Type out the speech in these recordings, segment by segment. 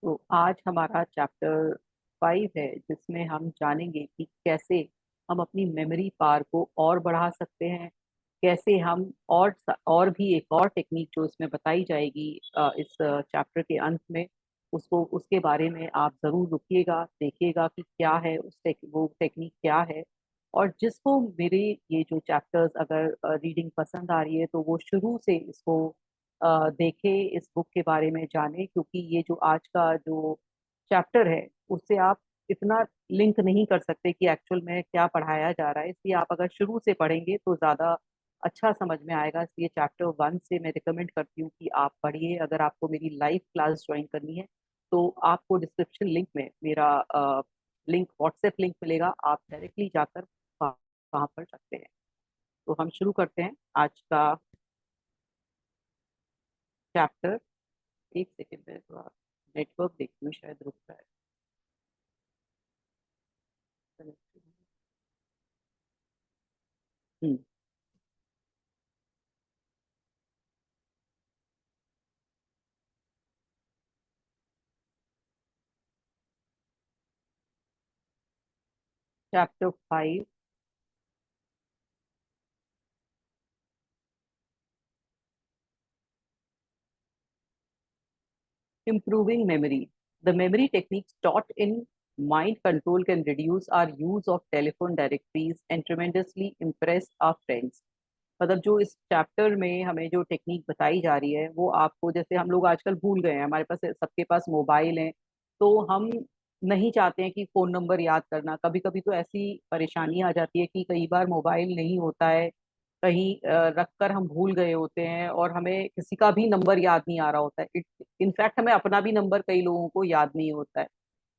तो आज हमारा चैप्टर 5 है, जिसमें हम जानेंगे कि कैसे हम अपनी मेमोरी पावर को और बढ़ा सकते हैं। कैसे हम और भी एक और टेक्निक जो इसमें बताई जाएगी इस चैप्टर के अंत में, उसको उसके बारे में आप जरूर रुकिएगा, देखिएगा कि क्या है वो टेक्निक क्या है। और जिसको मेरे ये जो चैप्टर्स अगर रीडिंग पसंद आ रही है तो वो शुरू से इसको देखे, इस बुक के बारे में जाने, क्योंकि ये जो आज का जो चैप्टर है उससे आप इतना लिंक नहीं कर सकते कि एक्चुअल में क्या पढ़ाया जा रहा है। इसलिए आप अगर शुरू से पढ़ेंगे तो ज़्यादा अच्छा समझ में आएगा। इसलिए चैप्टर 1 से मैं रिकमेंड करती हूँ कि आप पढ़िए। अगर आपको मेरी लाइव क्लास ज्वाइन करनी है तो आपको डिस्क्रिप्शन लिंक में मेरा लिंक, व्हाट्सएप लिंक मिलेगा, आप डायरेक्टली जाकर वहाँ वहाँ पढ़ सकते हैं। तो हम शुरू करते हैं आज का चैप्टर। एक सेकेंड में थोड़ा नेटवर्क देखती हूँ, शायद रुक रहा है। हम्म। Chapter 5, improving memory. The memory techniques taught in mind control can reduce our use of telephone directories and tremendously impress our friends. मतलब जो इस चैप्टर में हमें जो टेक्निक बताई जा रही है वो आपको, जैसे हम लोग आजकल भूल गए हैं, हमारे पास सबके पास मोबाइल है, तो हम नहीं चाहते हैं कि फोन नंबर याद करना। कभी कभी तो ऐसी परेशानी आ जाती है कि कई बार मोबाइल नहीं होता है, कहीं रख कर हम भूल गए होते हैं और हमें किसी का भी नंबर याद नहीं आ रहा होता है। इनफैक्ट हमें अपना भी नंबर कई लोगों को याद नहीं होता है।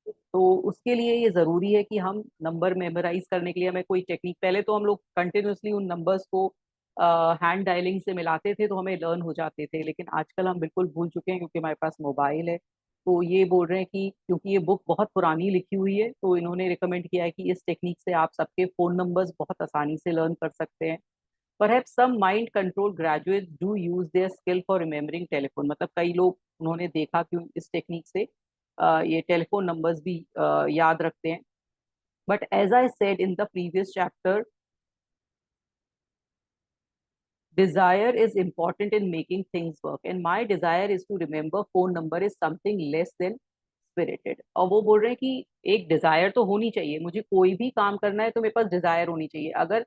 तो उसके लिए ये जरूरी है कि हम नंबर मेमोराइज करने के लिए हमें कोई टेक्निक, पहले तो हम लोग कंटिन्यूअसली उन नंबर्स को हैंड डायलिंग से मिलाते थे तो हमें लर्न हो जाते थे, लेकिन आजकल हम बिल्कुल भूल चुके हैं क्योंकि हमारे पास मोबाइल है। तो ये बोल रहे हैं कि क्योंकि ये बुक बहुत पुरानी लिखी हुई है तो इन्होंने रिकमेंड किया है कि इस टेक्निक से आप सबके फोन नंबर्स बहुत आसानी से लर्न कर सकते हैं। Perhaps some mind control graduates do use their skill for remembering telephone। मतलब कई लोग उन्होंने देखा कि इस टेक्निक से ये टेलीफोन नंबर्स भी याद रखते हैं। But as I said in the previous chapter, desire is important in making things work and my desire is to remember phone number is something less than spirited। और वो बोल रहे हैं कि एक डिजायर तो होनी चाहिए, मुझे कोई भी काम करना है तो मेरे पास डिजायर होनी चाहिए। अगर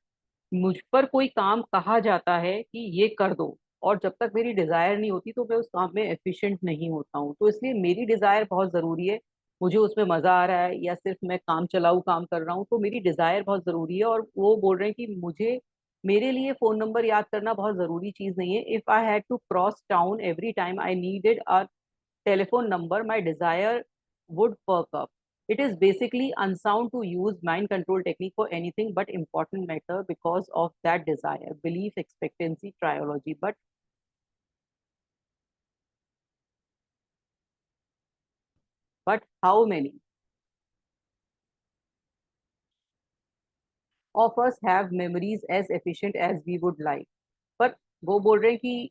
मुझ पर कोई काम कहा जाता है कि ये कर दो और जब तक मेरी डिजायर नहीं होती तो मैं उस काम में एफिशिएंट नहीं होता हूँ। तो इसलिए मेरी डिजायर बहुत जरूरी है, मुझे उसमें मजा आ रहा है या सिर्फ मैं काम चलाऊ काम कर रहा हूँ, तो मेरी डिजायर बहुत जरूरी है। और वो बोल रहे हैं कि मुझे, मेरे लिए फोन नंबर याद करना बहुत जरूरी चीज नहीं है। If I had to cross town every time I needed a telephone number, my desire would perk up. It is basically unsound to use mind control technique for anything but important matter because of that desire, belief, expectancy, triology. But how many of us have memories as efficient as we would like? पर वो बोल रहे हैं कि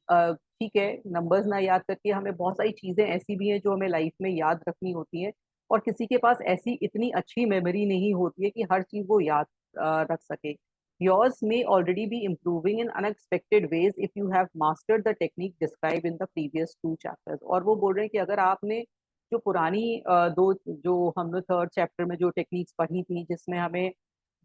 ठीक है, numbers ना याद करके हमें बहुत सारी चीजें ऐसी भी हैं जो हमें लाइफ में याद रखनी होती हैं, और किसी के पास ऐसी इतनी अच्छी मेमोरी नहीं होती है कि हर चीज वो याद रख सके। Yours may already be improving in unexpected ways if you have mastered the technique describe in the previous 2 chapters. और वो बोल रहे हैं कि अगर आपने जो पुरानी दो, जो हमने थर्ड चैप्टर में जो टेक्निक्स पढ़ी थी, जिसमें हमें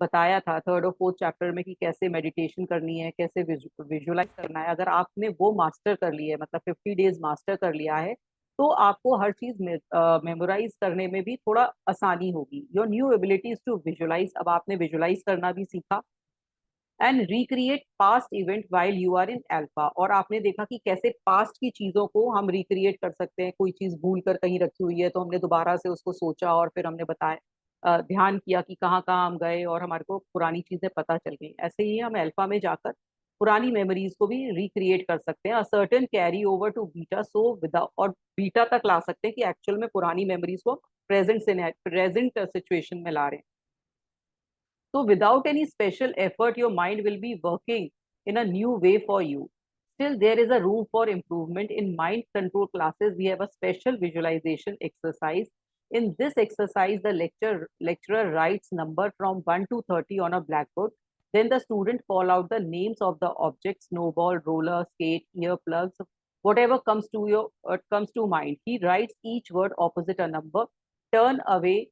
बताया था थर्ड और फोर्थ चैप्टर में कि कैसे मेडिटेशन करनी है, कैसे विजुअलाइज करना है, अगर आपने वो मास्टर कर लिया है, मतलब 50 डेज मास्टर कर लिया है, तो आपको हर चीज में मेमोराइज करने में भी थोड़ा आसानी होगी। Your new abilities to visualise, अब आपने विजुअलाइज करना भी सीखा। And recreate past event while you are in alpha, और आपने देखा कि कैसे पास्ट की चीजों को हम रिक्रिएट कर सकते हैं। कोई चीज भूल कर कहीं रखी हुई है तो हमने दोबारा से उसको सोचा और फिर हमने बताया, ध्यान किया कि कहाँ कहाँ हम गए और हमारे को पुरानी चीजें पता चल गई। ऐसे ही हम अल्फा में जाकर पुरानी मेमोरीज को भी रिक्रिएट कर सकते हैं। Certain carry over to beta, so without, और बीटा तक ला सकते हैं कि एक्चुअल में पुरानी मेमोरीज को प्रेजेंट सिचुएशन में ला रहे हैं। So without any special effort, your mind will be working in a new way for you. Still, there is a room for improvement. In mind control classes, we have a special visualization exercise. In this exercise, the lecturer writes number from 1 to 30 on a blackboard. Then the student call out the names of the objects: snowball, roller, skate, earplugs, whatever comes to mind. He writes each word opposite a number. Turn away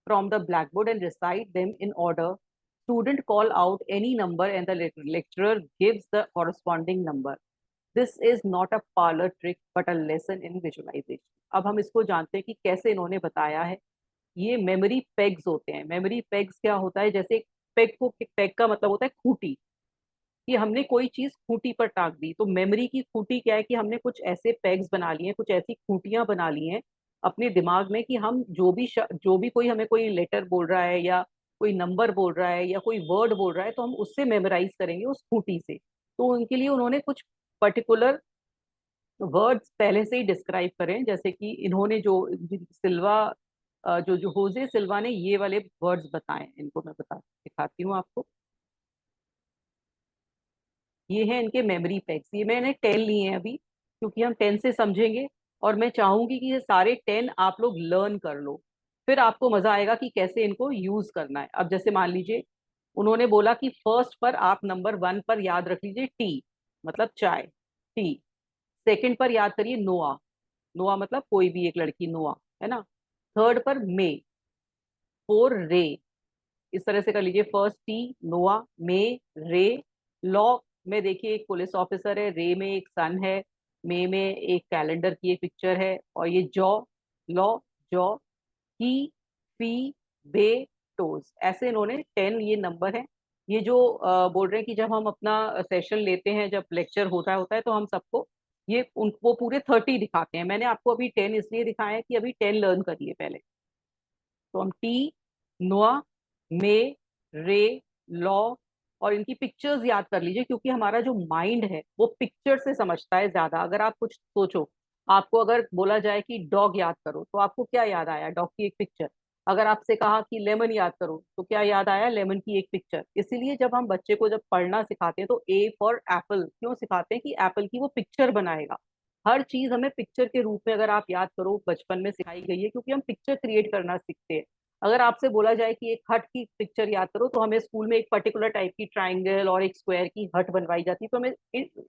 from the blackboard and recite them in order. Student call out any number and the lecturer gives the corresponding number. This is not a parlour trick but a lesson in visualisation. अब हम इसको जानते हैं कि कैसे इन्होंने बताया है। ये मेमोरी पेग्स होते हैं। मेमोरी पेग्स क्या होता है, जैसे पेग का मतलब होता है खूंटी, कि हमने कोई चीज खूंटी पर टांग दी। तो मेमोरी की खूंटी क्या है कि हमने कुछ ऐसे पेग्स बना लिए हैं, कुछ ऐसी खूंटियां बना ली हैं अपने दिमाग में कि हम जो भी कोई हमें कोई लेटर बोल रहा है या कोई नंबर बोल रहा है या कोई वर्ड बोल रहा है तो हम उससे मेमोराइज करेंगे उस खूंटी से। तो उनके लिए उन्होंने कुछ पर्टिकुलर वर्ड्स पहले से ही डिस्क्राइब करें, जैसे कि इन्होंने जो सिल्वा जो जो होजे सिल्वा ने ये वाले वर्ड्स बताए, इनको मैं दिखाती हूँ आपको। ये है इनके मेमोरी पैक्स। ये मैंने 10 लिए हैं अभी, क्योंकि हम 10 से समझेंगे और मैं चाहूंगी कि ये सारे 10 आप लोग लर्न कर लो। फिर आपको मजा आएगा कि कैसे इनको यूज करना है। अब जैसे मान लीजिए उन्होंने बोला कि फर्स्ट पर आप नंबर 1 पर याद रख लीजिए टी, मतलब चाय, टी। सेकंड पर याद करिए नोआ, नोआ मतलब कोई भी एक लड़की, नोआ, है ना। थर्ड पर मे, फोर रे। इस तरह से कर लीजिए, first T, Noah, may, ray. Law में देखिए एक पुलिस ऑफिसर है, रे में एक सन है, मे में एक कैलेंडर की एक पिक्चर है, और ये जॉ, लॉ, जॉ, की, फी, बे, टोज। ऐसे इन्होंने 10 ये नंबर है। ये जो बोल रहे हैं कि जब हम अपना सेशन लेते हैं, जब लेक्चर होता होता है तो हम सबको ये उनको पूरे 30 दिखाते हैं। मैंने आपको अभी 10 इसलिए दिखाया है कि अभी 10 लर्न करिए पहले। तो हम T, Noah, may, ray, law और इनकी पिक्चर्स याद कर लीजिए, क्योंकि हमारा जो माइंड है वो पिक्चर से समझता है ज्यादा। अगर आप कुछ सोचो, आपको अगर बोला जाए कि डॉग याद करो तो आपको क्या याद आया? डॉग की एक पिक्चर। अगर आपसे कहा कि लेमन याद करो तो क्या याद आया? लेमन की एक पिक्चर। इसीलिए जब हम बच्चे को जब पढ़ना सिखाते हैं तो ए फॉर एप्पल क्यों सिखाते हैं? कि एप्पल की वो पिक्चर बनाएगा। हर चीज हमें पिक्चर के रूप में अगर आप याद करो बचपन में सिखाई गई है, क्योंकि हम पिक्चर क्रिएट करना सीखते हैं। अगर आपसे बोला जाए कि एक हट की पिक्चर याद करो तो हमें स्कूल में एक पर्टिकुलर टाइप की ट्राइंगल और एक स्क्वायर की हट बनवाई जाती है, तो हमें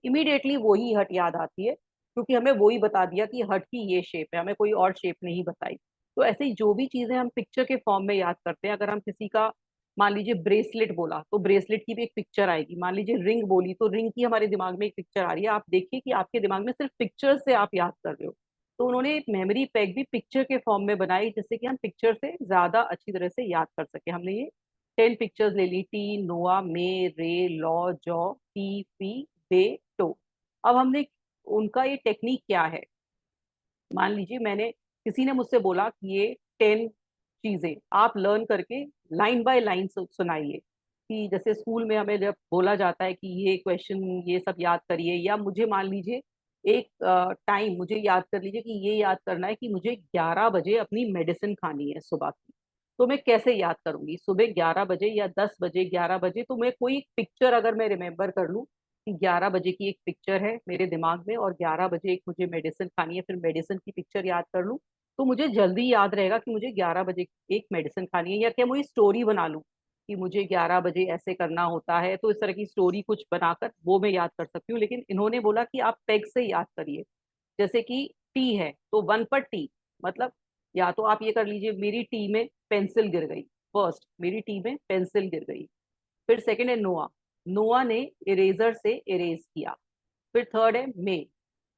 इमीडिएटली वही हट याद आती है, क्योंकि हमें वही बता दिया कि हट की ये शेप है, हमें कोई और शेप नहीं बताई। तो ऐसे ही जो भी चीजें हम पिक्चर के फॉर्म में याद करते हैं, अगर हम किसी का मान लीजिए ब्रेसलेट बोला तो ब्रेसलेट की भी एक पिक्चर आएगी। मान लीजिए रिंग बोली तो रिंग की हमारे दिमाग में एक पिक्चर आ रही है। आप देखिए कि आपके दिमाग में सिर्फ पिक्चर से आप याद कर रहे हो। तो उन्होंने एक मेमोरी पैक भी पिक्चर के फॉर्म में बनाई, जिससे कि हम पिक्चर से ज्यादा अच्छी तरह से याद कर सके। हमने ये 10 पिक्चर्स ले ली: T, Noah, may, ray, law, jaw, tea, fee, bay, toe. अब हमने उनका ये टेक्निक क्या है, मान लीजिए मैंने किसी ने मुझसे बोला कि ये 10 चीजें आप लर्न करके लाइन बाय लाइन सुनाइए। कि जैसे स्कूल में हमें जब बोला जाता है कि ये क्वेश्चन ये सब याद करिए, या मुझे मान लीजिए एक टाइम मुझे याद कर लीजिए कि ये याद करना है कि मुझे 11 बजे अपनी मेडिसिन खानी है सुबह की। तो मैं कैसे याद करूंगी? सुबह 11 बजे या 10 बजे, 11 बजे, तो मैं कोई पिक्चर अगर मैं रिमेम्बर कर लूं कि 11 बजे की एक पिक्चर है मेरे दिमाग में और 11 बजे एक मुझे मेडिसिन खानी है, फिर मेडिसिन की पिक्चर याद कर लूं, तो मुझे जल्दी याद रहेगा कि मुझे 11 बजे एक मेडिसिन खानी है। या क्या मुझे स्टोरी बना लूं कि मुझे 11 बजे ऐसे करना होता है, तो इस तरह की स्टोरी कुछ बनाकर वो मैं याद कर सकती हूँ। लेकिन इन्होंने बोला कि आप पेग से याद करिए। जैसे कि टी है तो 1 पर टी, मतलब या तो आप ये कर लीजिए मेरी टी में पेंसिल गिर गई। फर्स्ट मेरी टी में पेंसिल गिर गई। फिर सेकंड है नोआ, नोआ ने इरेजर से इरेज किया। फिर थर्ड है मे,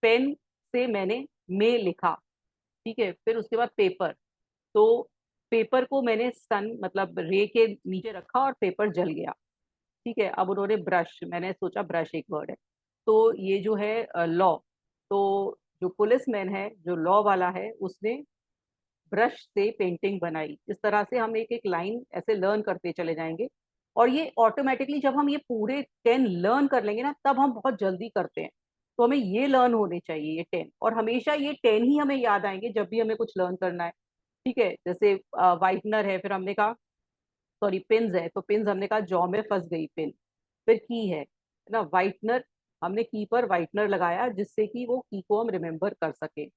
पेन से मैंने मे लिखा। ठीक है, फिर उसके बाद पेपर, तो पेपर को मैंने सन मतलब रे के नीचे रखा और पेपर जल गया। ठीक है, अब उन्होंने ब्रश, मैंने सोचा ब्रश एक वर्ड है, तो ये जो है लॉ, तो जो पुलिसमैन है जो लॉ वाला है उसने ब्रश से पेंटिंग बनाई। इस तरह से हम एक एक लाइन ऐसे लर्न करते चले जाएंगे। और ये ऑटोमेटिकली जब हम ये पूरे 10 लर्न कर लेंगे ना, तब हम बहुत जल्दी करते हैं। तो हमें ये लर्न होने चाहिए ये 10, और हमेशा ये 10 ही हमें याद आएंगे जब भी हमें कुछ लर्न करना है। ठीक है, जैसे वाइटनर है, फिर हमने कहा सॉरी पिन्स है, तो पिन्स हमने कहा जॉ में फंस गई पिन। फिर की है ना, वाइटनर हमने की पर व्हाइटनर लगाया जिससे कि वो की को हम रिमेम्बर कर सके,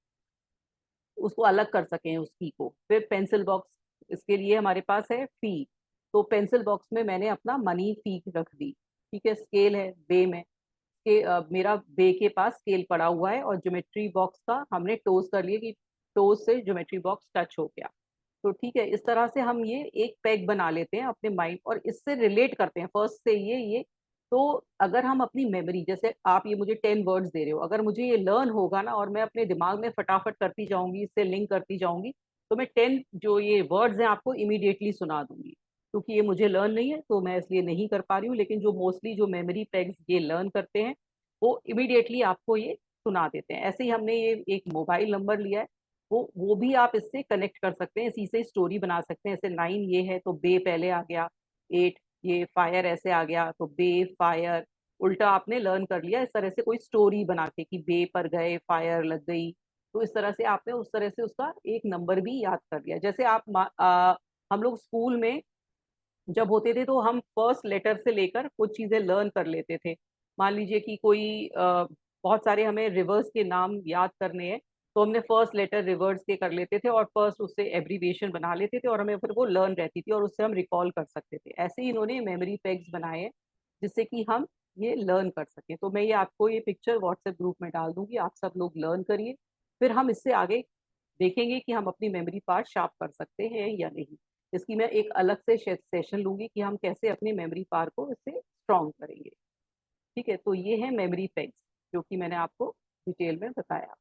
उसको अलग कर सकें उस की को। फिर पेंसिल बॉक्स, इसके लिए हमारे पास है फी, तो पेंसिल बॉक्स में मैंने अपना मनी फी रख दी। ठीक है, स्केल है बे में, के मेरा बे के पास स्केल पड़ा हुआ है और ज्योमेट्री बॉक्स का हमने टोज कर लिया कि टोज से ज्योमेट्री बॉक्स टच हो गया। तो ठीक है, इस तरह से हम ये एक पैक बना लेते हैं अपने माइंड और इससे रिलेट करते हैं फर्स्ट से ये। तो अगर हम अपनी मेमोरी, जैसे आप ये मुझे 10 वर्ड्स दे रहे हो, अगर मुझे ये लर्न होगा ना और मैं अपने दिमाग में फटाफट करती जाऊंगी, इससे लिंक करती जाऊंगी, तो मैं 10 जो ये वर्ड्स हैं आपको इमीडिएटली सुना दूंगी। क्योंकि ये मुझे लर्न नहीं है तो मैं इसलिए नहीं कर पा रही हूँ, लेकिन जो मोस्टली जो मेमोरी पैक्स ये लर्न करते हैं वो इमीडिएटली आपको ये सुना देते हैं। ऐसे ही हमने ये एक मोबाइल नंबर लिया है, वो भी आप इससे कनेक्ट कर सकते हैं, इसी से स्टोरी बना सकते हैं। जैसे 9 ये है तो बे पहले आ गया, 8 ये फायर ऐसे आ गया तो बे फायर, उल्टा आपने लर्न कर लिया इस तरह से कोई स्टोरी बना के कि बे पर गए फायर लग गई। तो इस तरह से आपने उस तरह से उसका एक नंबर भी याद कर लिया। जैसे हम लोग स्कूल में जब होते थे तो हम फर्स्ट लेटर से लेकर कुछ चीजें लर्न कर लेते थे। मान लीजिए कि कोई बहुत सारे हमें रिवर्स के नाम याद करने हैं, तो हमने फर्स्ट लेटर रिवर्स के कर लेते थे और फर्स्ट उससे एब्रीविएशन बना लेते थे और हमें फिर वो लर्न रहती थी और उससे हम रिकॉल कर सकते थे। ऐसे ही इन्होंने मेमोरी पैक्स बनाए हैं जिससे कि हम ये लर्न कर सकें। तो मैं ये आपको ये पिक्चर व्हाट्सएप ग्रुप में डाल दूंगी, आप सब लोग लर्न करिए, फिर हम इससे आगे देखेंगे कि हम अपनी मेमोरी पार्ट शार्प कर सकते हैं या नहीं। इसकी मैं एक अलग से सेशन लूंगी कि हम कैसे अपनी मेमोरी पावर को इससे स्ट्रॉन्ग करेंगे। ठीक है, तो ये है मेमोरी पेग्स जो कि मैंने आपको डिटेल में बताया।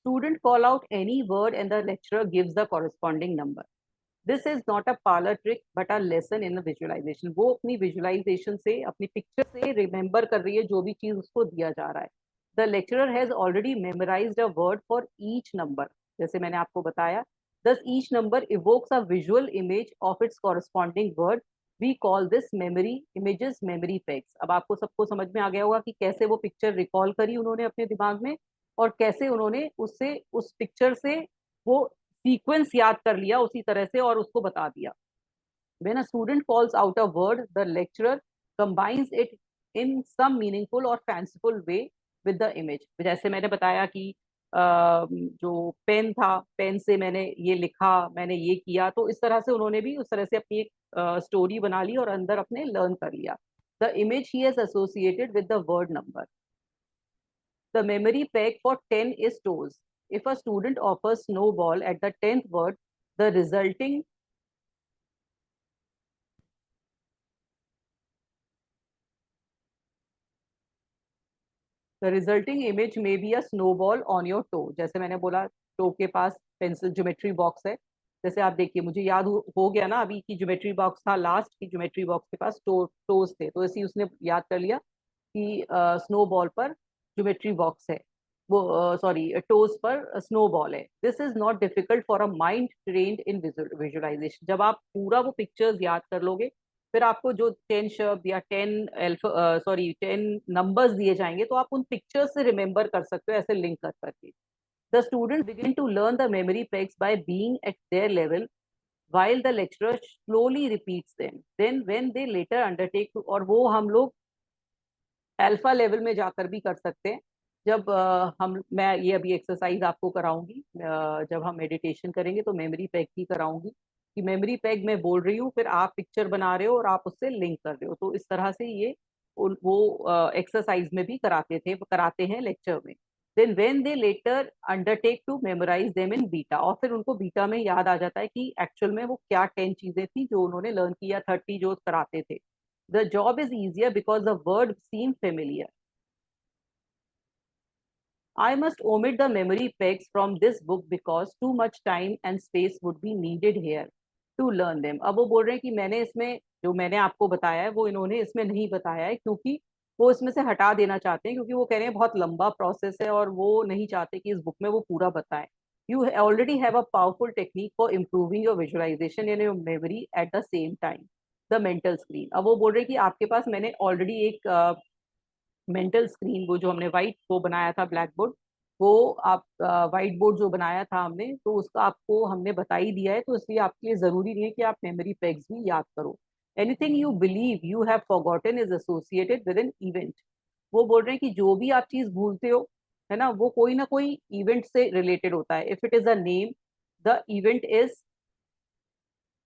Student call out any word and the lecturer gives the corresponding number. This is not a parlor trick but a lesson in the visualization. वो अपनी विजुअलाइजेशन से, अपनी पिक्चर से रिमेम्बर कर रही है जो भी चीज उसको दिया जा रहा है। The lecturer has already memorised a word for each number, जैसे मैंने आपको बताया। Thus each number evokes a visual image of its corresponding word. We call this memory images memory pegs. अब आपको सबको समझ में आ गया होगा कि कैसे वो पिक्चर रिकॉल करी उन्होंने अपने दिमाग में और कैसे उन्होंने उससे उस पिक्चर से वो सीक्वेंस याद कर लिया उसी तरह से और उसको बता दिया। When a student calls out a word, the lecturer combines it in some meaningful और fanciful way with the image। जैसे मैंने बताया कि जो पेन था, पेन से मैंने ये लिखा, मैंने ये किया, तो इस तरह से उन्होंने भी उस तरह से अपनी एक स्टोरी बना ली और अंदर अपने लर्न कर लिया। The image he has associated with the word number. The memory peg for 10 is toes. If a student offers snowball at the 10th word, the resulting the resulting image may be a snowball on your toe। जैसे मैंने बोला to के पास pencil geometry box है। जैसे आप देखिए, मुझे याद हो गया ना अभी की ज्योमेट्री बॉक्स था, लास्ट की ज्योमेट्री बॉक्स के पास टोज थे, तो ऐसे ही उसने याद कर लिया कि स्नो बॉल पर ज्योमेट्री बॉक्स है, वो सॉरी टोज पर स्नो बॉल है। This is not difficult for a mind trained in visualisation. जब आप पूरा वो पिक्चर्स याद कर लोगे, फिर आपको जो 10 शब्द या 10 नंबर्स दिए जाएंगे तो आप उन पिक्चर्स से रिमेम्बर कर सकते हो, ऐसे लिंक कर करके। The student begin to learn the memory pegs by being at their level while the lecturer slowly repeats them. Then when they later undertake to, और वो हम लोग अल्फा लेवल में जाकर भी कर सकते हैं। जब हम मैं ये अभी एक्सरसाइज आपको कराऊंगी, जब हम मेडिटेशन करेंगे तो मेमोरी पैक ही कराऊंगी कि मेमोरी पैक मैं बोल रही हूँ, फिर आप पिक्चर बना रहे हो और आप उससे लिंक कर रहे हो। तो इस तरह से ये वो एक्सरसाइज में भी कराते हैं लेक्चर में। Then when they later undertake to memorise them in beta, और फिर उनको बीटा में याद आ जाता है कि एक्चुअल में वो क्या 10 चीजें थी जो उन्होंने लर्न किया, 30 जो कराते थे। The job is easier because the word seem familiar. I must omit the memory pegs from this book because too much time and space would be needed here to learn them। अब वो बोल रहे हैं कि मैंने इसमें जो मैंने आपको बताया है वो इन्होंने इसमें नहीं बताया है, क्योंकि वो इसमें से हटा देना चाहते हैं, क्योंकि वो कह रहे हैं बहुत लंबा प्रोसेस है और वो नहीं चाहते कि इस बुक में वो पूरा बताएं। You already have a powerful technique for improving your visualisation and your memory at the same time, the mental screen. अब वो बोल रहे हैं कि आपके पास मैंने ऑलरेडी एक मेंटल स्क्रीन, वो जो हमने व्हाइट वो बनाया था ब्लैक बोर्ड, वो आप व्हाइट बोर्ड जो बनाया था हमने, तो उसका आपको हमने बता ही दिया है, तो इसलिए आपके लिए जरूरी नहीं है कि आप मेमोरी पेग्स भी याद करो। Anything you believe you have forgotten is associated with an event. वो बोल रहे हैं कि जो भी आप चीज भूलते हो, है ना, वो कोई ना कोई इवेंट से रिलेटेड होता है। If it is a name, the event is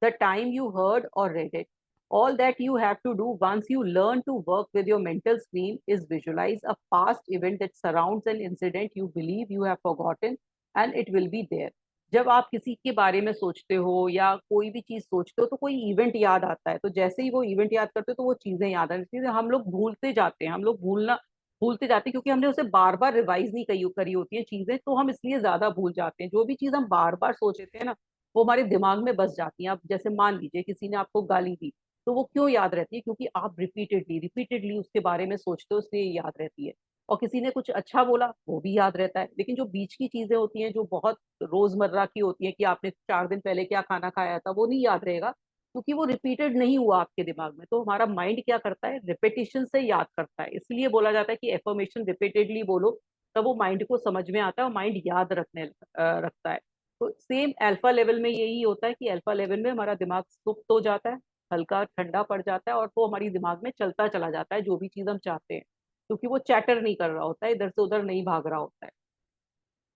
the time you heard or read it. All that you have to do once you learn to work with your mental screen is visualize a past event that surrounds an incident you believe you have forgotten, and it will be there. जब आप किसी के बारे में सोचते हो या कोई भी चीज सोचते हो तो कोई इवेंट याद आता है, तो जैसे ही वो इवेंट याद करते हो तो वो चीजें याद आती हैं। हम लोग भूलते जाते हैं, हम लोग भूलते जाते हैं क्योंकि हमने उसे बार बार रिवाइज नहीं करी होती है चीजें, तो हम इसलिए ज्यादा भूल जाते हैं। जो भी चीज हम बार बार सोच लेते हैं ना, वो हमारे दिमाग में बस जाती है। अब जैसे मान लीजिए किसी ने आपको गाली दी, तो वो क्यों याद रहती है? क्योंकि आप रिपीटेडली रिपीटेडली उसके बारे में सोचते हो, इसलिए याद रहती है। और किसी ने कुछ अच्छा बोला, वो भी याद रहता है। लेकिन जो बीच की चीजें होती हैं, जो बहुत रोजमर्रा की होती है, कि आपने 4 दिन पहले क्या खाना खाया था, वो नहीं याद रहेगा, क्योंकि वो रिपीटेड नहीं हुआ आपके दिमाग में। तो हमारा माइंड क्या करता है, रिपीटिशन से याद करता है। इसलिए बोला जाता है कि एफर्मेशन रिपीटेडली बोलो, तब वो माइंड को समझ में आता है और माइंड याद रखता है। तो सेम अल्फा लेवल में यही होता है कि अल्फा लेवल में हमारा दिमाग सुप्त हो जाता है, हल्का ठंडा पड़ जाता है, और वो हमारी दिमाग में चलता चला जाता है जो भी चीज हम चाहते हैं, क्योंकि वो चैटर नहीं कर रहा होता है, इधर से उधर नहीं भाग रहा होता है।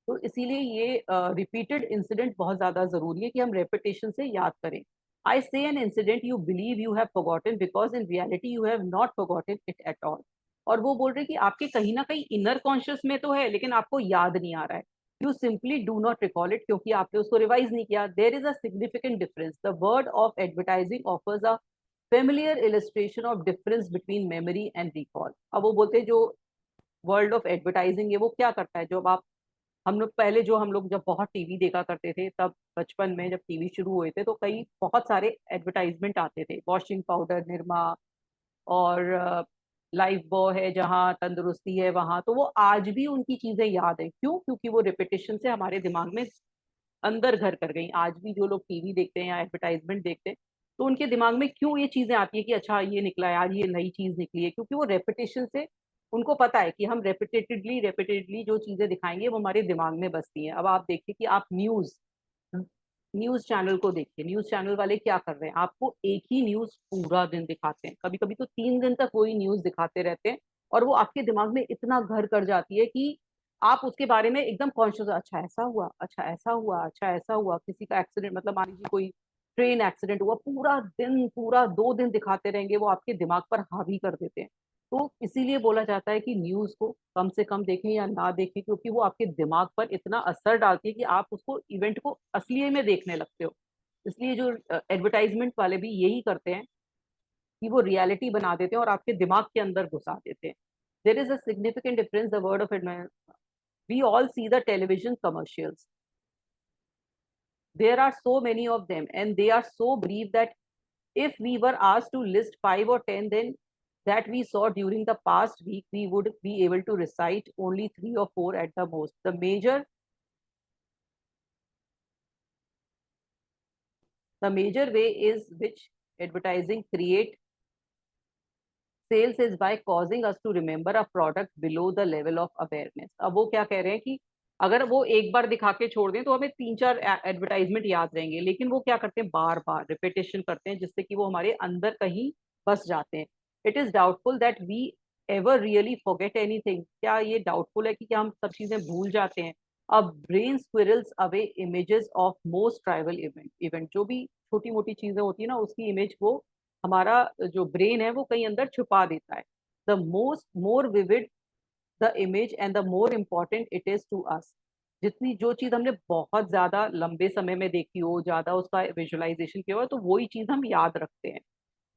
तो इसीलिए ये रिपीटेड इंसिडेंट बहुत ज्यादा जरूरी है कि हम रेपिटेशन से याद करें। आई से an incident you believe you have forgotten because in reality you have not forgotten it at all. और वो बोल रहे हैं कि आपके कहीं ना कहीं इनर कॉन्शियस में तो है, लेकिन आपको याद नहीं आ रहा है। You simply do not recall it, क्योंकि आपने उसको रिवाइज नहीं किया। There is a significant difference, the word of advertising offers a familiar illustration of difference between memory and recall. अब वो बोलते हैं जो वर्ल्ड ऑफ एडवर्टाइजिंग है वो क्या करता है, जब आप हम लोग जब बहुत टीवी देखा करते थे, तब बचपन में जब टीवी शुरू हुए थे तो कई बहुत सारे एडवर्टाइजमेंट आते थे, वॉशिंग पाउडर निरमा, और लाइफ बॉय है जहाँ, तंदुरुस्ती है वहां। तो वो आज भी उनकी चीजें याद है, क्यों? क्योंकि वो रिपीटेशन से हमारे दिमाग में अंदर घर कर गई। आज भी जो लोग टीवी देखते हैं या एडवर्टाइजमेंट देखते हैं, तो उनके दिमाग में क्यों ये चीजें आती है कि अच्छा ये निकला है आज, ये नई चीज निकली है, क्योंकि वो रेपिटेशन से उनको पता है कि हम रेपिटेडली रेपिटेडली जो चीजें दिखाएंगे वो हमारे दिमाग में बसती हैं। अब आप देखिए कि आप न्यूज न्यूज चैनल को देखिए, न्यूज चैनल वाले क्या कर रहे हैं, आपको एक ही न्यूज पूरा दिन दिखाते हैं, कभी कभी तो 3 दिन तक वही न्यूज दिखाते रहते हैं। और वो आपके दिमाग में इतना घर कर जाती है कि आप उसके बारे में एकदम कॉन्शियस, अच्छा ऐसा हुआ, अच्छा ऐसा हुआ, अच्छा ऐसा हुआ, किसी का एक्सीडेंट, मतलब मान लीजिए कोई ट्रेन एक्सीडेंट हुआ, पूरा दिन, पूरा 2 दिन दिखाते रहेंगे, वो आपके दिमाग पर हावी कर देते हैं। तो इसीलिए बोला जाता है कि न्यूज को कम से कम देखें या ना देखें, क्योंकि वो आपके दिमाग पर इतना असर डालती है कि आप उसको इवेंट को असली में देखने लगते हो। इसलिए जो एडवर्टाइजमेंट वाले भी यही करते हैं कि वो रियलिटी बना देते हैं और आपके दिमाग के अंदर घुसा देते हैं। There is a significant difference, the word of advice, we all see the television commercials. There are so many of them, and they are so brief that if we were asked to list 5 or 10 then that we saw during the past week, we would be able to recite only 3 or 4 at the most. The major way is which advertising create sales is by causing us to remember a product below the level of awareness. अब वो क्या कह रहे हैं कि अगर वो एक बार दिखा के छोड़ दें तो हमें 3 4 एडवर्टाइजमेंट याद रहेंगे, लेकिन वो क्या करते हैं, बार बार रिपीटेशन करते हैं, जिससे कि वो हमारे अंदर कहीं बस जाते हैं। It is doubtful that we ever really forget anything. क्या ये डाउटफुल है कि क्या हम सब चीजें भूल जाते हैं? अब brain squirrels away images of most trivial event जो भी छोटी मोटी चीजें होती है ना, उसकी इमेज वो हमारा जो ब्रेन है वो कहीं अंदर छुपा देता है। The most more vivid the image and the more important it is to us. जितनी जो चीज हमने बहुत ज्यादा लंबे समय में देखी हो, ज्यादा उसका विजुअलाइजेशन किया हो, तो वही चीज हम याद रखते हैं,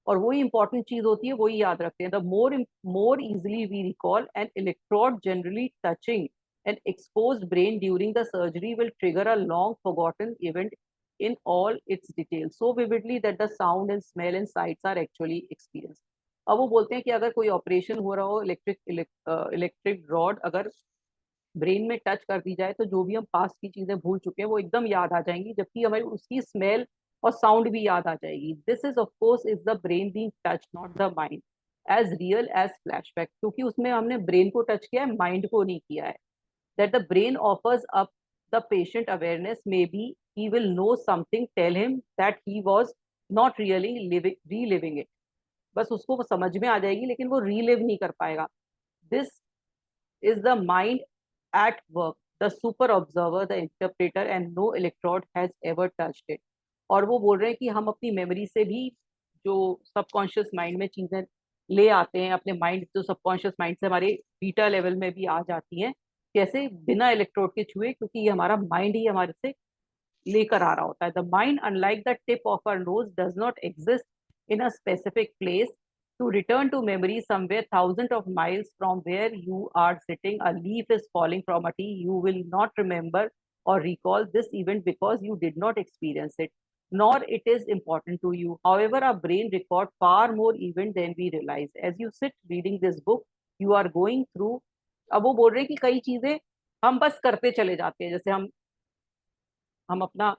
और वही इंपॉर्टेंट चीज होती है वही याद रखते हैं। The more easily we recall an electrode generally touching an exposed brain during the surgery will trigger a long forgotten event in all its details so vividly that the sound and smell and sights are actually experienced. अब वो बोलते हैं कि अगर कोई operation हो रहा हो, इलेक्ट्रिक रॉड अगर ब्रेन में टच कर दी जाए, तो जो भी हम पास्ट की चीजें भूल चुके हैं वो एकदम याद आ जाएंगी, जबकि हमें उसकी स्मेल और साउंड भी याद आ जाएगी। This is of course is the brain being touch, not the mind, as real as flashback, क्योंकि उसमें हमने ब्रेन को टच किया है, माइंड को नहीं किया है। that the brain offers up the patient awareness. Maybe he will know something, tell him that he was not really reliving it. बस उसको वो समझ में आ जाएगी लेकिन वो रीलिव नहीं कर पाएगा. This is the mind at work, the super observer, the interpreter, and no electrode has ever touched it. और वो बोल रहे हैं कि हम अपनी मेमोरी से भी जो सबकॉन्शियस माइंड में चीजें ले आते हैं, अपने माइंड जो सबकॉन्शियस माइंड से हमारे बीटा लेवल में भी आ जाती हैं, कैसे बिना इलेक्ट्रोड के छुए, क्योंकि ये हमारा माइंड ही हमारे से लेकर आ रहा होता है. The mind unlike the tip of our nose does not exist in a specific place. To return to memory somewhere thousands of miles from where you are sitting, a leaf is falling from a tree. You will not remember or recall this event because you did not experience it, nor it is important to you. However, our brain records far more events than we realize. As you sit reading this book, you are going through. अब वो बोल रहे हैं कि कई चीजें हम बस करते चले जाते हैं. जैसे हम अपना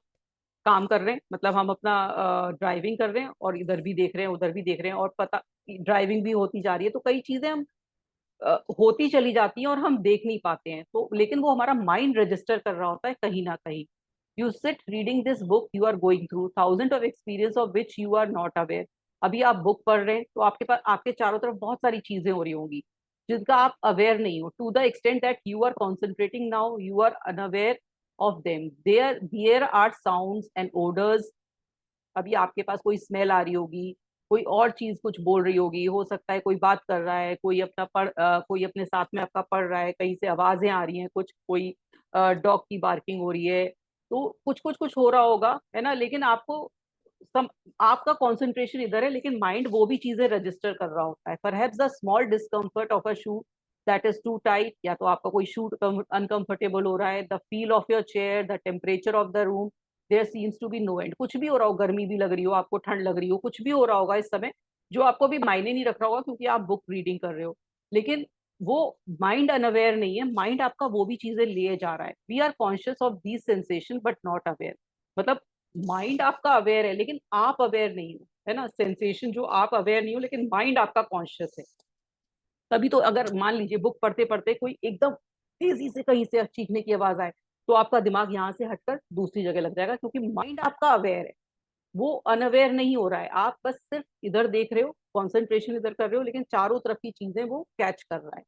काम कर रहे हैं, मतलब हम अपना ड्राइविंग कर रहे हैं और इधर भी देख रहे हैं उधर भी देख रहे हैं, और पता ड्राइविंग भी होती जा रही है, तो कई चीजें हम होती चली जाती हैं और हम देख नहीं पाते हैं. तो लेकिन वो हमारा माइंड रजिस्टर कर रहा होता है कहीं ना कहीं. You sit reading this book, you are going through thousand of experience of which you are not aware. अभी आप बुक पढ़ रहे हैं तो आपके पास, आपके चारों तरफ बहुत सारी चीजें हो रही होंगी जिनका आप अवेयर नहीं हो. To the extent that you are concentrating now, you are unaware of them. There are sounds and odors. अभी आपके पास कोई स्मेल आ रही होगी, कोई और चीज कुछ बोल रही होगी, हो सकता है कोई बात कर रहा है, कोई अपने साथ में आपका पढ़ रहा है, कहीं से आवाजें आ रही हैं, कुछ कोई डॉग की बार्किंग हो रही है, तो कुछ कुछ कुछ हो रहा होगा, है ना. लेकिन सम, आपका कंसंट्रेशन इधर है, लेकिन माइंड वो भी चीजें रजिस्टर कर रहा होता है. Perhaps the small discomfort of a shoe that is too tight, या तो आपका कोई शू अनकंफर्टेबल हो रहा है, the feel of your chair, the temperature of the room, there seems to be no end. कुछ भी हो रहा हो, गर्मी भी लग रही हो आपको, ठंड लग रही हो, कुछ भी हो रहा होगा इस समय जो आपको भी मायने नहीं रख रहा होगा क्योंकि आप बुक रीडिंग कर रहे हो. लेकिन वो माइंड अनअवेयर नहीं है, माइंड आपका वो भी चीजें लिए जा रहा है. We are conscious of these sensation but not aware. मतलब माइंड आपका अवेयर है लेकिन आप अवेयर नहीं हो, है ना. सेंसेशन जो आप अवेयर नहीं हो लेकिन माइंड आपका कॉन्शियस है. तभी तो अगर मान लीजिए बुक पढ़ते पढ़ते कोई एकदम तेजी से कहीं से चीखने की आवाज आए, तो आपका दिमाग यहाँ से हटकर दूसरी जगह लग जाएगा, क्योंकि माइंड आपका अवेयर है, वो अनअवेयर नहीं हो रहा है. आप बस सिर्फ इधर देख रहे हो, कॉन्सेंट्रेशन इधर कर रहे हो, लेकिन चारों तरफ की चीजें वो कैच कर रहा है.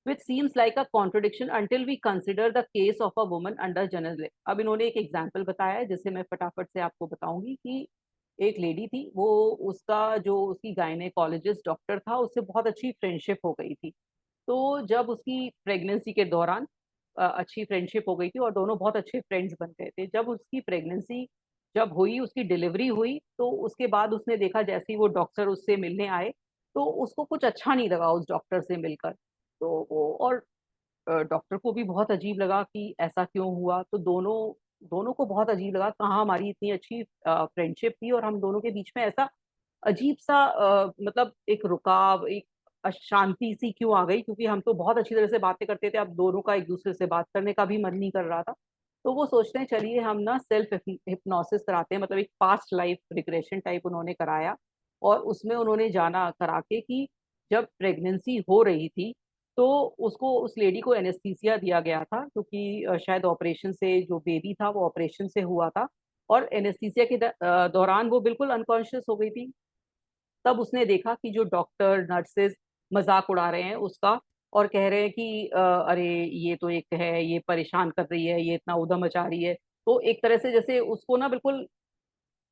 Which seems like a contradiction until we consider the case of a woman under general. अब इन्होंने एक एग्जाम्पल बताया है जिसे मैं फटाफट से आपको बताऊंगी कि एक लेडी थी, वो उसका जो उसकी गायनेकोलॉजिस्ट डॉक्टर था उससे बहुत अच्छी फ्रेंडशिप हो गई थी. तो जब उसकी प्रेगनेंसी के दौरान अच्छी फ्रेंडशिप हो गई थी और दोनों बहुत अच्छे फ्रेंड्स बन गए थे. जब उसकी प्रेगनेंसी जब हुई, उसकी डिलीवरी हुई, तो उसके बाद उसने देखा जैसे ही वो डॉक्टर उससे मिलने आए, तो उसको कुछ अच्छा नहीं लगा उस डॉक्टर से मिलकर. तो वो और डॉक्टर को भी बहुत अजीब लगा कि ऐसा क्यों हुआ. तो दोनों दोनों को बहुत अजीब लगा, कहाँ हमारी इतनी अच्छी फ्रेंडशिप थी और हम दोनों के बीच में ऐसा अजीब सा मतलब एक रुकाव, एक अशांति सी क्यों आ गई, क्योंकि हम तो बहुत अच्छी तरह से बातें करते थे, अब दोनों का एक दूसरे से बात करने का भी मन नहीं कर रहा था. तो वो सोचते हैं चलिए हम ना सेल्फ हिप्नोसिस कराते हैं, मतलब एक पास्ट लाइफ रिग्रेशन टाइप उन्होंने कराया. और उसमें उन्होंने जाना करा के कि जब प्रेगनेंसी हो रही थी तो उसको, उस लेडी को एनेस्थीसिया दिया गया था, क्योंकि शायद ऑपरेशन से जो बेबी था वो ऑपरेशन से हुआ था, और एनेस्थीसिया के दौरान वो बिल्कुल अनकॉन्शियस हो गई थी. तब उसने देखा कि जो डॉक्टर नर्सेज मजाक उड़ा रहे हैं उसका, और कह रहे हैं कि अरे ये तो एक है, ये परेशान कर रही है, ये इतना उधम मचा रही है. तो एक तरह से जैसे उसको ना बिल्कुल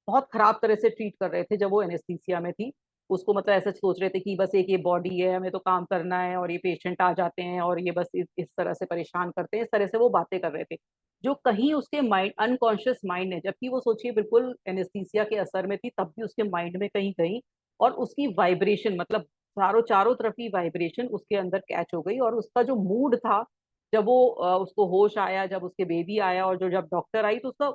बहुत खराब तरह से ट्रीट कर रहे थे जब वो एनेस्थीसिया में थी. उसको मतलब ऐसा सोच रहे थे कि बस एक ये बॉडी है, हमें तो काम करना है, और ये पेशेंट आ जाते हैं और ये बस इस तरह से परेशान करते हैं, इस तरह से वो बातें कर रहे थे. जो कहीं उसके माइंड, अनकॉन्शियस माइंड ने, जबकि वो सोचिए बिल्कुल एनेस्थीसिया के असर में थी, तब भी उसके माइंड में कहीं कहीं, और उसकी वाइब्रेशन, मतलब चारों चारों तरफ की वाइब्रेशन उसके अंदर कैच हो गई. और उसका जो मूड था जब वो उसको होश आया, जब उसके बेबी आया, और जो जब डॉक्टर आई, तो उसका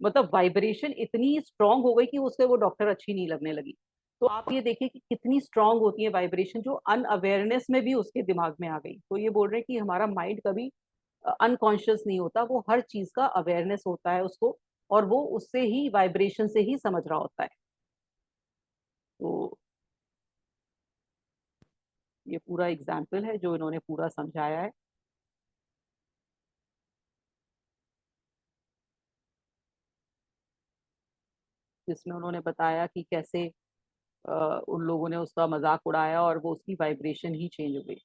मतलब वाइब्रेशन इतनी स्ट्रांग हो गई कि उससे वो डॉक्टर अच्छी नहीं लगने लगी. तो आप ये देखिए कि कितनी स्ट्रांग होती है वाइब्रेशन, जो अनअवेयरनेस में भी उसके दिमाग में आ गई. तो ये बोल रहे हैं कि हमारा माइंड कभी अनकॉन्शियस नहीं होता, वो हर चीज का अवेयरनेस होता है उसको, और वो उससे ही, वाइब्रेशन से ही समझ रहा होता है. तो ये पूरा एग्जाम्पल है जो इन्होंने पूरा समझाया है. जिसमें उन्होंने बताया कि कैसे उन लोगों ने उसका मजाक उड़ाया और वो उसकी वाइब्रेशन ही चेंज हो गई.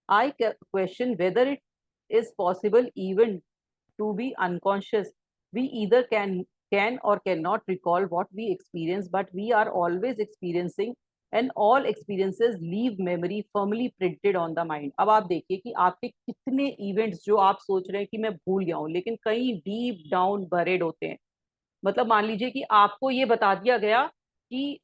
I question whether it is possible even to be unconscious. We either can or cannot recall what we experience, but we are always experiencing, and all experiences leave memory firmly printed on the mind. अब आप देखिए कि आपके कितने events जो आप सोच रहे हैं कि मैं भूल गया हूँ, लेकिन कहीं डीप डाउन बरेड होते हैं. मतलब मान लीजिए कि आपको ये बता दिया गया कि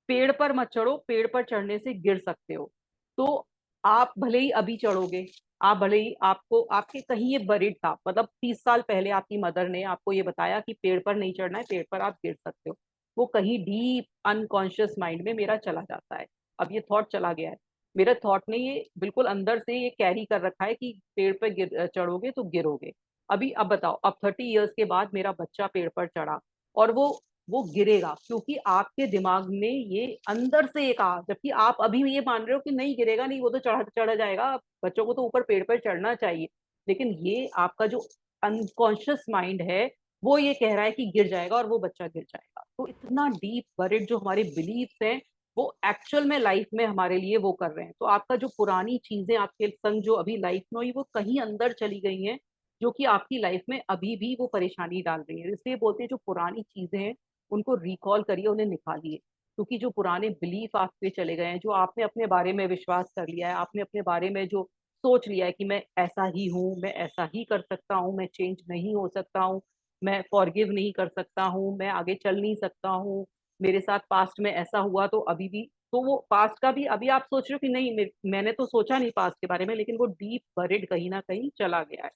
पेड़ पर मत चढ़ो, पेड़ पर चढ़ने से गिर सकते हो. तो आप भले ही अभी चढ़ोगे, आप भले ही, आपको आपके कहीं ये बरीड था, मतलब 30 साल पहले आपकी मदर ने आपको ये बताया कि पेड़ पर नहीं चढ़ना है, पेड़ पर आप गिर सकते हो. वो कहीं डीप अनकॉन्शियस माइंड में मेरा चला जाता है. अब ये थॉट चला गया है, मेरे थॉट ने ये बिल्कुल अंदर से ये कैरी कर रखा है कि पेड़ पर चढ़ोगे तो गिरोगे. अभी अब बताओ, अब 30 ईयर्स के बाद मेरा बच्चा पेड़ पर चढ़ा और वो गिरेगा, क्योंकि आपके दिमाग में ये अंदर से ये कहा, जबकि आप अभी ये मान रहे हो कि नहीं गिरेगा, नहीं वो तो चढ़ा चढ़ा जाएगा, बच्चों को तो ऊपर पेड़ पर चढ़ना चाहिए. लेकिन ये आपका जो अनकॉन्शियस माइंड है, वो ये कह रहा है कि गिर जाएगा और वो बच्चा गिर जाएगा. तो इतना डीप बरिड जो हमारे बिलीव्स हैं, वो एक्चुअल में लाइफ में हमारे लिए वो कर रहे हैं. तो आपका जो पुरानी चीजें आपके संग जो अभी लाइफ में हुई, वो कहीं अंदर चली गई हैं, जो कि आपकी लाइफ में अभी भी वो परेशानी डाल रही है. इसलिए बोलते हैं जो पुरानी चीजें हैं, उनको रिकॉल करिए, उन्हें निकालिए. क्योंकि जो पुराने बिलीफ आपके चले गए हैं, जो आपने अपने बारे में विश्वास कर लिया है, आपने अपने बारे में जो सोच लिया है कि मैं ऐसा ही हूँ, मैं ऐसा ही कर सकता हूँ, मैं चेंज नहीं हो सकता हूँ, मैं फॉरगिव नहीं कर सकता हूँ, मैं आगे चल नहीं सकता हूँ, मेरे साथ पास्ट में ऐसा हुआ तो अभी भी, तो वो पास्ट का भी अभी आप सोच रहे हो कि नहीं, मैंने तो सोचा नहीं पास्ट के बारे में, लेकिन वो डीप बरिड कहीं ना कहीं चला गया है.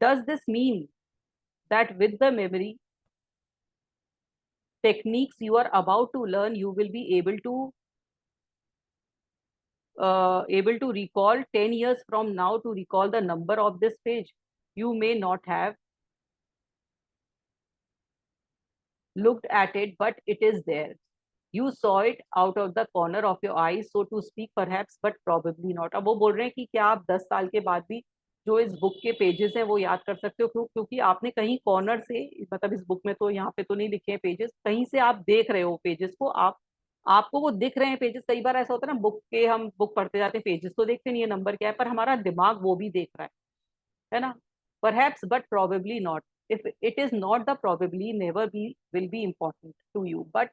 Does this mean that with the memory techniques you are about to learn, you will be able to recall 10 years from now, to recall the number of this page? You may not have looked at it, but it is there. You saw it out of the corner of your eyes, so to speak, perhaps, but probably not. अब वो बोल रहे हैं कि क्या आप 10 साल के बाद भी जो इस बुक के पेजेस हैं वो याद कर सकते हो? क्योंकि आपने कहीं कॉर्नर से, मतलब इस बुक में तो यहाँ पे तो नहीं लिखे हैं पेजेस, कहीं से आप देख रहे हो पेजेस को, आप आपको वो दिख रहे हैं पेजेस. कई बार ऐसा होता है ना, बुक के हम बुक पढ़ते जाते हैं, पेजेस तो देखते नहीं है नंबर क्या है, पर हमारा दिमाग वो भी देख रहा है ना. Perhaps, but probably not. If it is not, the probably never be will be important to you. But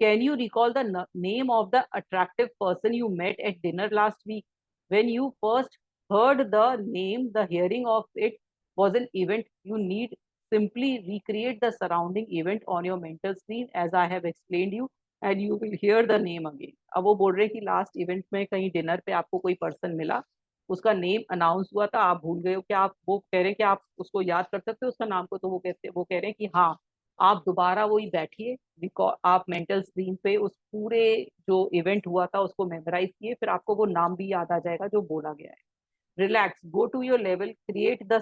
can you recall the name of the attractive person you met at dinner last week? When you first heard the name, the hearing of it was an event. You need simply recreate the surrounding event on your mental screen as I have explained you, and you will hear the name again. अब वो बोल रहे हैं कि last event में कहीं dinner पे आपको कोई पर्सन मिला, उसका नेम अनाउंस हुआ था, आप भूल गए हो, कि आप, वो कह रहे हैं कि आप उसको याद कर सकते हो उसका नाम को, तो वो कह रहे हैं कि हाँ, आप दोबारा वही बैठिए, आप मेंटल स्क्रीन पे उस पूरे जो इवेंट हुआ था उसको मेमोराइज किए, फिर आपको वो नाम भी याद आ जाएगा जो बोला गया है. Relax, go to your level, create the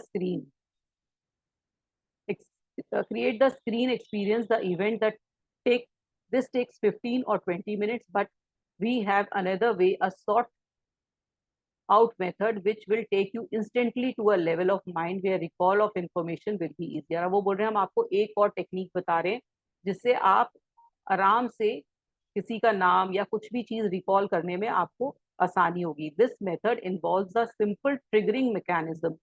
screen experience the event that take this takes 15 or 20 minutes, but we have another way, a sort out method which will take you instantly to a level of mind where recall of information will be easier. अब वो बोल रहे हैं हम आपको एक और technique बता रहे हैं जिससे आप आराम से किसी का नाम या कुछ भी चीज रिकॉल करने में आपको आसानी होगी. This method involves a simple triggering mechanism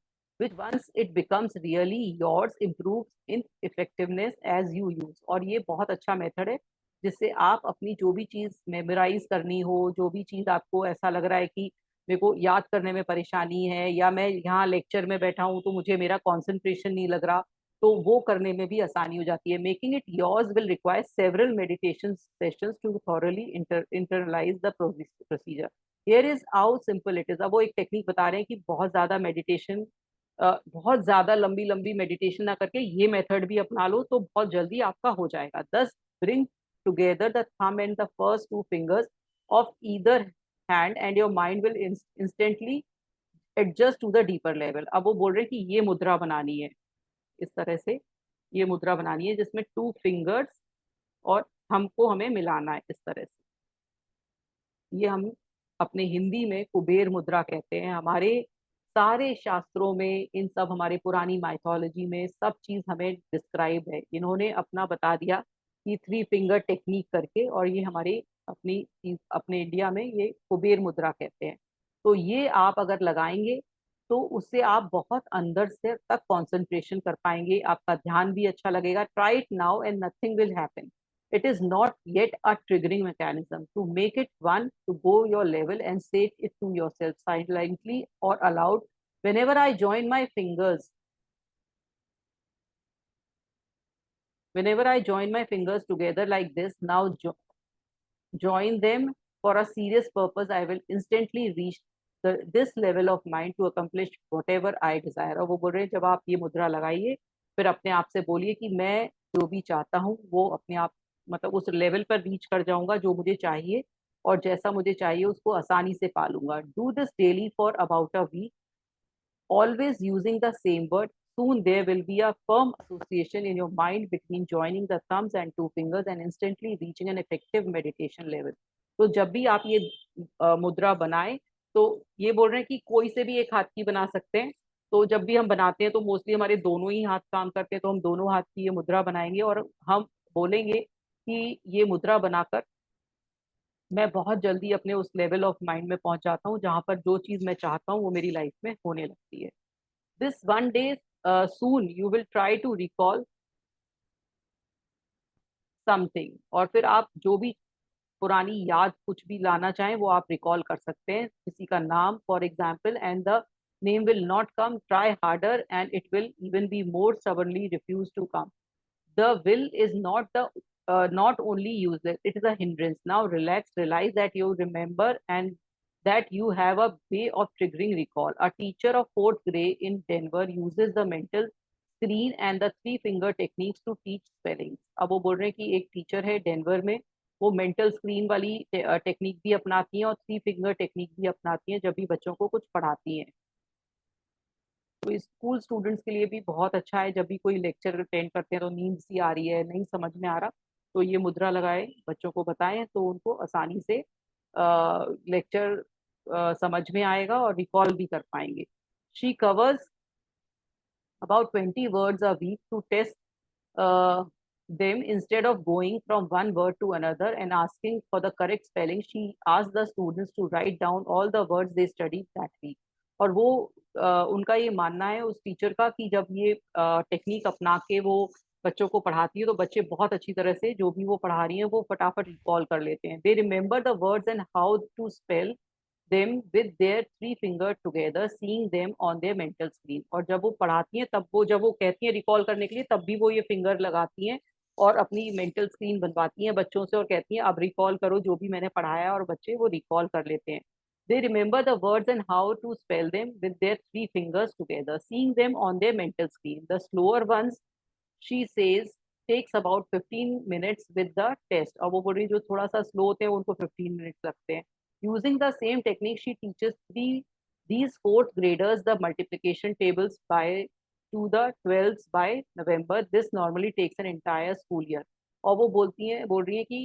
which once it becomes really yours improves in effectiveness as you use. और ये बहुत अच्छा मेथड है जिससे आप अपनी जो भी चीज मेमोराइज करनी हो, जो भी चीज आपको ऐसा लग रहा है कि मेरे को याद करने में परेशानी है, या मैं यहाँ लेक्चर में बैठा हूँ तो मुझे मेरा कंसंट्रेशन नहीं लग रहा, तो वो करने में भी आसानी हो जाती है. Making it yours will require several meditation sessions to thoroughly internalise the procedure. Here is how simple it is. अब वो एक टेक्निक बता रहे हैं कि बहुत ज्यादा मेडिटेशन, बहुत ज्यादा लंबी लंबी मेडिटेशन ना करके ये मेथड भी अपना लो तो बहुत जल्दी आपका हो जाएगा. दस bring together the thumb and the first two fingers of either hand and your mind will instantly adjust to the deeper level. अब वो बोल रहे हैं कि ये मुद्रा बनानी है, इस तरह से ये मुद्रा बनानी है जिसमें 2 फिंगर्स और थंब को हमें मिलाना है इस तरह से. ये हम अपने हिंदी में कुबेर मुद्रा कहते हैं. हमारे सारे शास्त्रों में, इन सब हमारे पुरानी माइथोलॉजी में सब चीज हमें डिस्क्राइब है। इन्होंने अपना बता दिया कि थ्री फिंगर टेक्निक करके, और ये हमारे अपनी चीज अपने इंडिया में ये कुबेर मुद्रा कहते हैं। तो ये आप अगर लगाएंगे तो उससे आप बहुत अंदर से तक कंसंट्रेशन कर पाएंगे, आपका ध्यान भी अच्छा लगेगा। Try it now and nothing will happen. It is not yet a triggering mechanism. To make it one, to go your level and say it to yourself silently or aloud. Whenever I join my fingers, whenever I join my fingers together like this, now join them for a serious purpose, I will instantly reach this level of mind to accomplish whatever I desire. और वो बोल रहे हैं जब आप ये मुद्रा लगाइए, फिर अपने आप से बोलिए कि मैं जो भी चाहता हूँ वो अपने आप, मतलब उस लेवल पर रीच कर जाऊंगा जो मुझे चाहिए, और जैसा मुझे चाहिए उसको आसानी से पालूंगा। Do this daily for about a week, always using the same word. Soon there will be a firm association in your mind between joining the thumbs and two fingers and instantly reaching an effective meditation level. तो जब भी आप ये मुद्रा बनाएं, तो ये बोल रहे हैं कि कोई से भी एक हाथ की बना सकते हैं। तो जब भी हम बनाते हैं तो मोस्टली हमारे दोनों ही हाथ काम करते हैं, तो हम दोनों हाथ की ये मुद्रा बनाएंगे और हम बोलेंगे कि ये मुद्रा बनाकर मैं बहुत जल्दी अपने उस लेवल ऑफ माइंड में पहुंच जाता हूँ जहां पर जो चीज मैं चाहता हूँ वो मेरी लाइफ में होने लगती है। This one day soon you will try to recall something, और फिर आप जो भी पुरानी याद कुछ भी लाना चाहें वो आप रिकॉल कर सकते हैं, किसी का नाम for example, and the name will not come, try harder and it will even be more stubbornly refuse to come. The will is not the not only useless, it is a hindrance. Now relax, realize that you remember and that you have a way of triggering recall. A teacher of fourth grade in Denver uses the mental screen and the three finger techniques to teach spelling. अब वो बोल रहे हैं कि एक teacher है Denver में, वो मेंटल स्क्रीन वाली टेक्निक भी अपनाती हैं और थ्री फिंगर टेक्निक भी अपनाती हैं जब भी बच्चों को कुछ पढ़ाती हैं। तो स्कूल स्टूडेंट्स के लिए भी बहुत अच्छा है, जब भी कोई लेक्चर अटेंड करते हैं तो नींद सी आ रही है, नहीं समझ में आ रहा, तो ये मुद्रा लगाए बच्चों को बताएं तो उनको आसानी से लेक्चर समझ में आएगा और रिकॉल भी कर पाएंगे। She covers about 20 words a week to test uh, them. Instead of going from one word to another and asking for the correct spelling, she asked the students to write down all the words they studied that week. और वो उनका ये मानना है उस teacher का कि जब ये टेक्निक अपना के वो बच्चों को पढ़ाती है तो बच्चे बहुत अच्छी तरह से जो भी वो पढ़ा रही हैं वो फटाफट रिकॉल कर लेते हैं। They remember the words and how to spell them with their three fingers together, seeing them on their mental screen. और जब वो पढ़ाती हैं तब वो जब वो कहती हैं रिकॉल करने के लिए तब भी वो ये फिंगर लगाती हैं और अपनी मेंटल स्क्रीन बनवाती हैं बच्चों से और कहती हैं अब रिकॉल करो जो भी मैंने पढ़ाया, और बच्चे वो रिकॉल कर लेते हैं। They remember the words and how to spell them with their three fingers together, seeing them on their mental screen. The slower ones, she says, takes about 15 minutes with the test. और वो बोल रही जो थोड़ा सा slow होते हैं उनको 15 मिनट्स लगते हैं। Using the same technique, she teaches these fourth graders the multiplication tables by to the 12th by November. This normally takes an entire school year. और वो बोल रही हैं कि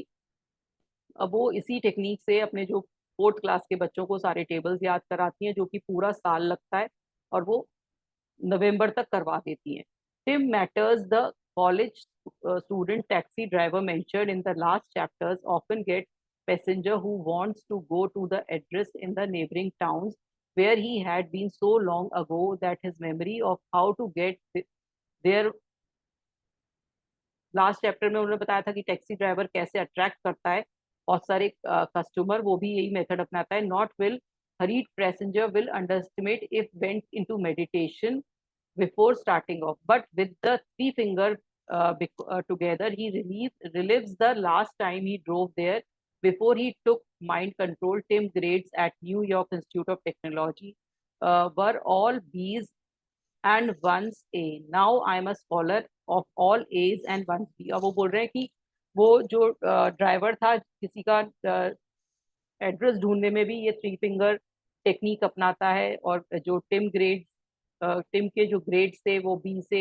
अब वो इसी टेक्निक से अपने जो फोर्थ क्लास के बच्चों को सारे टेबल्स याद कराती हैं जो कि पूरा साल लगता है, और वो नवंबर तक करवा देती हैं। Tim Matters, the college student taxi driver mentioned in the last chapters, often get passenger who wants to go to the address in the neighboring towns where he had been so long ago that his memory of how to get there। Last chapter में उन्होंने बताया था कि taxi driver कैसे attract करता है बहुत सारे कस्टमर, वो भी यही मेथड अपनाता है। Not will hurried passenger will underestimate if went into meditation before starting off, but with the three finger together he relives the last time he drove there before he took mind control. Tim grades at New York Institute of Technology were all B's and one's A. Now I'm a scholar of all A's and one's B. अब वो बोल रहे हैं कि वो जो driver था किसी का एड्रेस ढूंढने में भी ये थ्री फिंगर टेक्निक अपनाता है, और जो टिम के जो ग्रेड्स थे वो बी से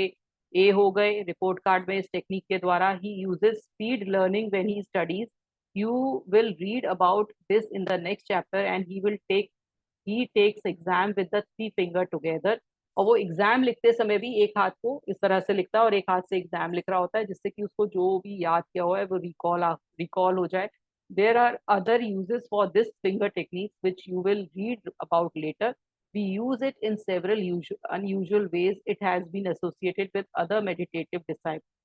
ए हो गए रिपोर्ट कार्ड में इस टेक्निक के द्वारा। He uses speed learning when he studies. You will read about this in the next chapter and he will take he takes exam with the three finger together. और वो exam लिखते समय भी एक हाथ को इस तरह से लिखता है और एक हाथ से एग्जाम लिख रहा होता है, जिससे कि उसको जो भी याद किया हुआ है वो रिकॉल हो जाए। There are other uses for this finger technique which you will read about later. We use it in several unusual ways. It has been associated with other meditative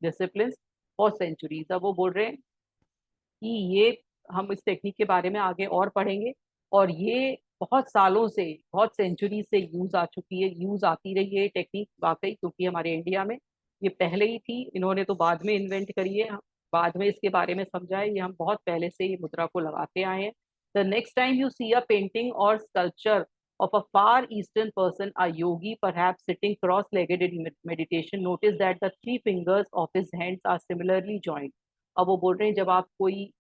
disciplines for centuries. अब वो बोल रहे हैं कि ये हम इस technique के बारे में आगे और पढ़ेंगे, और ये बहुत सालों से, बहुत सेंचुरी से यूज आ चुकी है, यूज आती रही है ये टेक्निक वाकई, क्योंकि हमारे इंडिया में ये पहले ही थी, इन्होंने तो बाद में इन्वेंट करी है, बाद में इसके बारे में समझा है, ये हम बहुत पहले से ये मुद्रा को लगाते आए हैं। The next time you see a painting or sculpture of a far eastern person, a yogi, perhaps sitting cross-legged in meditation, notice that the three fingers of his hands are similarly joined. अब वो बोल रहे हैं जब आप कोई,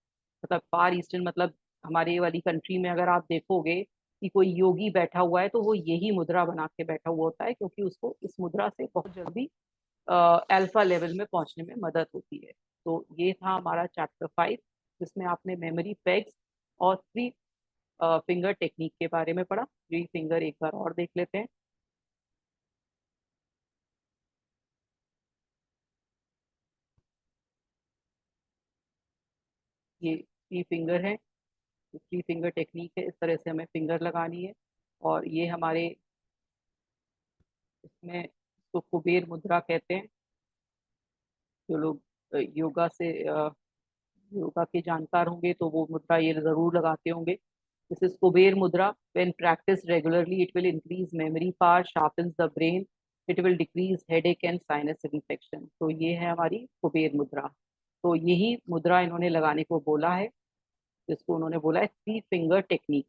मतलब फार eastern मतलब हमारे वाली कंट्री में अगर आप देखोगे कि कोई योगी बैठा हुआ है, तो वो यही मुद्रा बना के बैठा हुआ होता है, क्योंकि उसको इस मुद्रा से बहुत जल्दी अल्फा लेवल में पहुंचने में मदद होती है। तो ये था हमारा चैप्टर 5, जिसमें आपने मेमोरी पेग्स और थ्री फिंगर टेक्निक के बारे में पढ़ा। थ्री फिंगर एक बार और देख लेते हैं। ये थ्री फिंगर है, थ्री फिंगर टेक्निक है, इस तरह से हमें फिंगर लगानी है। और ये हमारे इसमें इसको कुबेर मुद्रा कहते हैं। जो लोग योगा से योगा के जानकार होंगे तो वो मुद्रा ये जरूर लगाते होंगे। दिस इज कुबेर मुद्रा। When practice regularly it will increase memory power, sharpens the brain, it will decrease headache and sinus infection. तो ये है हमारी कुबेर मुद्रा। तो यही मुद्रा इन्होंने लगाने को बोला है, जिसको उन्होंने बोला है थ्री फिंगर टेक्निक।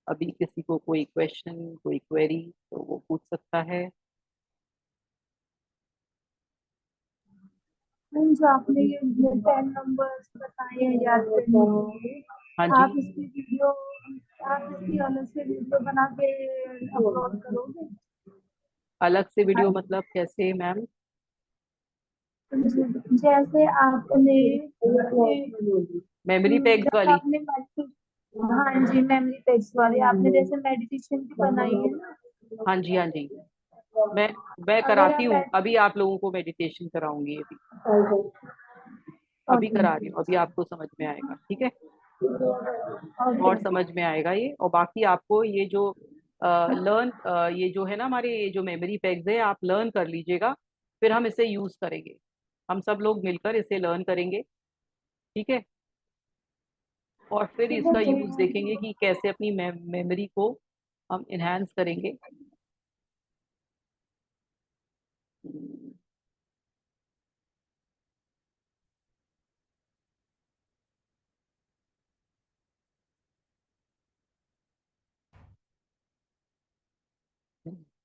अभी किसी को कोई क्वेश्चन, कोई क्वेरी, तो वो पूछ सकता है। जो आपने ये 10 नंबर्स बताए हैं याद करने के लिए, हाँ जी। आप इसकी वीडियो आप इसकी अलग से वीडियो बना के अपलोड करोगे? अलग से वीडियो मतलब कैसे मैम? जैसे आपने मेमोरी पेग्स जब वाली? आपने हाँ जी, मेमोरी टेक्स्ट वाली आपने जैसे मेडिटेशन की बनाई है ना, हाँ जी, हाँ जी। मैं मैं अगर कराती आप हूँ, अभी आप लोगों को मेडिटेशन कराऊंगी। अभी अभी ओके करा रही हूँ, अभी आपको समझ में आएगा, ठीक है? और समझ में आएगा ये। और बाकी आपको ये जो लर्न ये जो है ना हमारे, ये जो मेमोरी पेग्स है, आप लर्न कर लीजिएगा, फिर हम इसे यूज करेंगे। हम सब लोग मिलकर इसे लर्न करेंगे, ठीक है? और फिर ठीक है इसका यूज जी। देखेंगे कि कैसे अपनी मेमोरी को हम इनहेंस करेंगे। हम्म,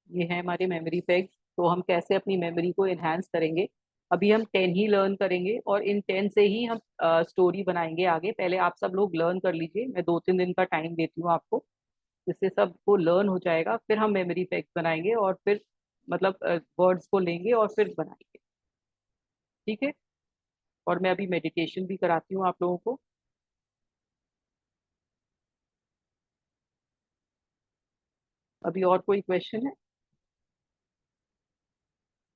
ये है हमारे मेमोरी पेग्स। तो हम कैसे अपनी मेमोरी को इनहेंस करेंगे। अभी हम 10 ही लर्न करेंगे, और इन 10 से ही हम स्टोरी बनाएंगे आगे। पहले आप सब लोग लर्न कर लीजिए, मैं 2-3 दिन का टाइम देती हूँ आपको, जिससे सबको लर्न हो जाएगा। फिर हम मेमोरी पेग्स बनाएंगे, और फिर मतलब वर्ड्स को लेंगे और फिर बनाएंगे, ठीक है? और मैं अभी मेडिटेशन भी कराती हूँ आप लोगों को। अभी और कोई क्वेश्चन है?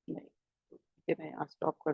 नहीं? तो ठीक है, मैं यहाँ स्टॉप करती हूँ।